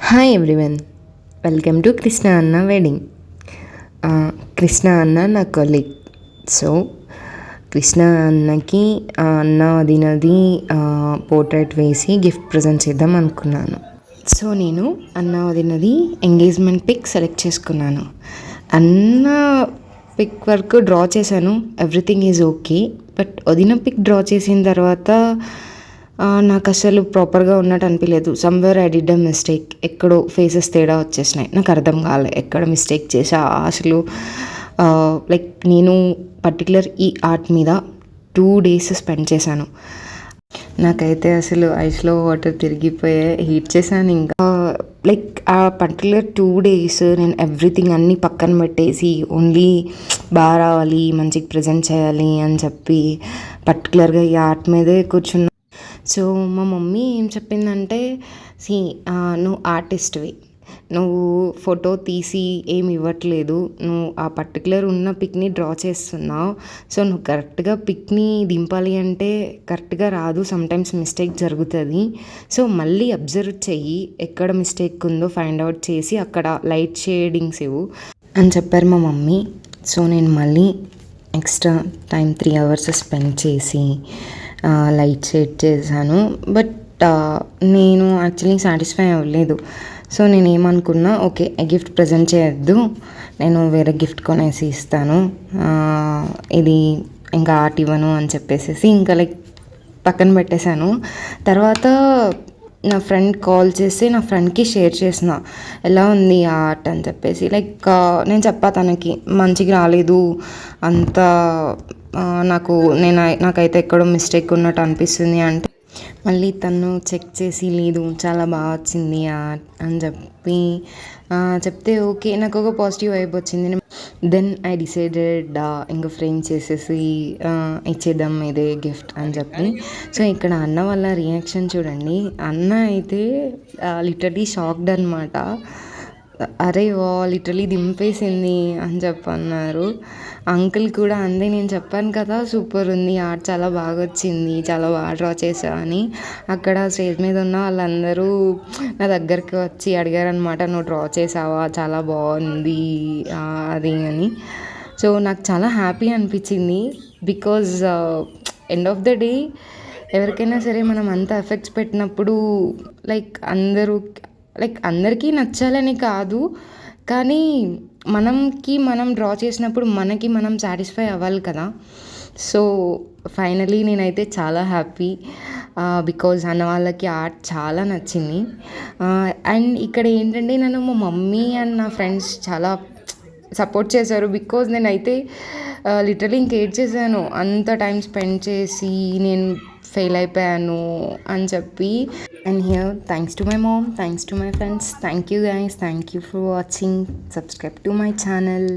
Hi everyone, welcome to Krishna అన్న wedding. Krishna అన్న నా కొలీగ్. సో కృష్ణ అన్నకి అన్న వదినది పోర్ట్రేట్ వేసి గిఫ్ట్ ప్రజెంట్ చేద్దాం అనుకున్నాను. సో నేను అన్న వదినది ఎంగేజ్మెంట్ పిక్ సెలెక్ట్ చేసుకున్నాను. అన్న పిక్ వరకు డ్రా చేశాను, ఎవ్రీథింగ్ ఈజ్ ఓకే. బట్ వదిన పిక్ డ్రా చేసిన తర్వాత నాకు అసలు ప్రాపర్గా ఉన్నట్టు అనిపించలేదు. Somewhere I did a mistake. ఎక్కడో ఫేసెస్ తేడా వచ్చేసినాయి. నాకు అర్థం కాలే ఎక్కడ మిస్టేక్ చేసా అసలు. లైక్ నేను పర్టికులర్ ఈ ఆర్ట్ మీద 2 days స్పెండ్ చేశాను. నాకైతే అసలు ఐస్లో వాటర్ తిరిగిపోయే, హీట్ చేశాను. ఇంకా లైక్ ఆ పర్టికులర్ 2 days నేను ఎవ్రీథింగ్ అన్నీ పక్కన పెట్టేసి ఓన్లీ బాగా రావాలి, మంచిగా ప్రజెంట్ చేయాలి అని చెప్పి పర్టికులర్గా ఈ ఆర్ట్ మీదే కూర్చున్నా. సో మా మమ్మీ ఏం చెప్పిందంటే, నువ్వు ఆర్టిస్ట్వి, నువ్వు ఫోటో తీసి ఏమి ఇవ్వట్లేదు, నువ్వు ఆ పర్టికులర్ ఉన్న పిక్ని డ్రా చేస్తున్నావు. సో నువ్వు కరెక్ట్గా పిక్ని దింపాలి అంటే కరెక్ట్గా రాదు, సమ్టైమ్స్ మిస్టేక్ జరుగుతుంది. సో మళ్ళీ అబ్జర్వ్ చెయ్యి, ఎక్కడ మిస్టేక్ ఉందో ఫైండ్ అవుట్ చేసి అక్కడ లైట్ షేడింగ్స్ ఇవ్వు అని చెప్పారు మా మమ్మీ. సో నేను మళ్ళీ ఎక్స్ట్రా టైం 3 hours స్పెండ్ చేసి లైట్ షేడ్ చేశాను. బట్ నేను యాక్చువల్లీ సాటిస్ఫై అవ్వలేదు. సో నేను ఏమనుకున్నా, ఓకే గిఫ్ట్ ప్రజెంట్ చేయొద్దు, నేను వేరే గిఫ్ట్ కొనేసి ఇస్తాను, ఇది ఇంకా ఆర్ట్ ఇవ్వను అని చెప్పేసి ఇంకా లైక్ పక్కన పెట్టేశాను. తర్వాత నా ఫ్రెండ్ కాల్ చేసి నా ఫ్రెండ్కి షేర్ చేసిన, ఎలా ఉంది ఆర్ట్ అని చెప్పేసి. లైక్ నేను చెప్పా తనకి, మంచిగా రాలేదు అంత, నాకైతే ఎక్కడో మిస్టేక్ ఉన్నట్టు అనిపిస్తుంది అంటే, మళ్ళీ తను చెక్ చేసి లేదు చాలా బాగా వచ్చింది అని చెప్తే ఓకే, నాకు ఒక పాజిటివ్ వైబ్ వచ్చింది. దెన్ ఐ డిసైడెడ్ ఇంకా ఫ్రేమ్ చేసేసి ఇచ్చేద్దాం ఇదే గిఫ్ట్ అని చెప్పి. సో ఇక్కడ అన్న వాళ్ళ రియాక్షన్ చూడండి. అన్న అయితే లిటరలీ షాక్డ్ అనమాట. అరే లిటరలీ దింపేసింది అని చెప్పన్నారు. అంకుల్ కూడా అందే, నేను చెప్పాను కదా సూపర్ ఉంది ఆర్ట్, చాలా బాగా వచ్చింది, చాలా బాగా డ్రా చేసావు అని. అక్కడ స్టేజ్ మీద ఉన్న వాళ్ళందరూ నా దగ్గరికి వచ్చి అడిగారనమాట, నువ్వు డ్రా చేసావా, చాలా బాగుంది అది అని. సో నాకు చాలా హ్యాపీ అనిపించింది. Because end of the day ఎవరికైనా సరే మనం అంత ఎఫెక్ట్స్ పెట్టినప్పుడు అందరికీ నచ్చాలని కాదు, కానీ మనం డ్రా చేసినప్పుడు మనం సాటిస్ఫై అవ్వాలి కదా. సో ఫైనలీ నేనైతే చాలా హ్యాపీ, బికాజ్ అన్న వాళ్ళకి ఆర్ట్ చాలా నచ్చింది. అండ్ ఇక్కడ ఏంటంటే, నన్ను మా మమ్మీ అండ్ నా ఫ్రెండ్స్ చాలా సపోర్ట్ చేశారు. బికాజ్ నేనైతే లిటరలీ ఇంకేడ్ చేశాను, అంత టైం స్పెండ్ చేసి నేను ఫెయిల్ అయిపోయాను అని చెప్పి. And here thanks to my mom, thanks to my friends, thank you guys, thank you for watching, subscribe to my channel.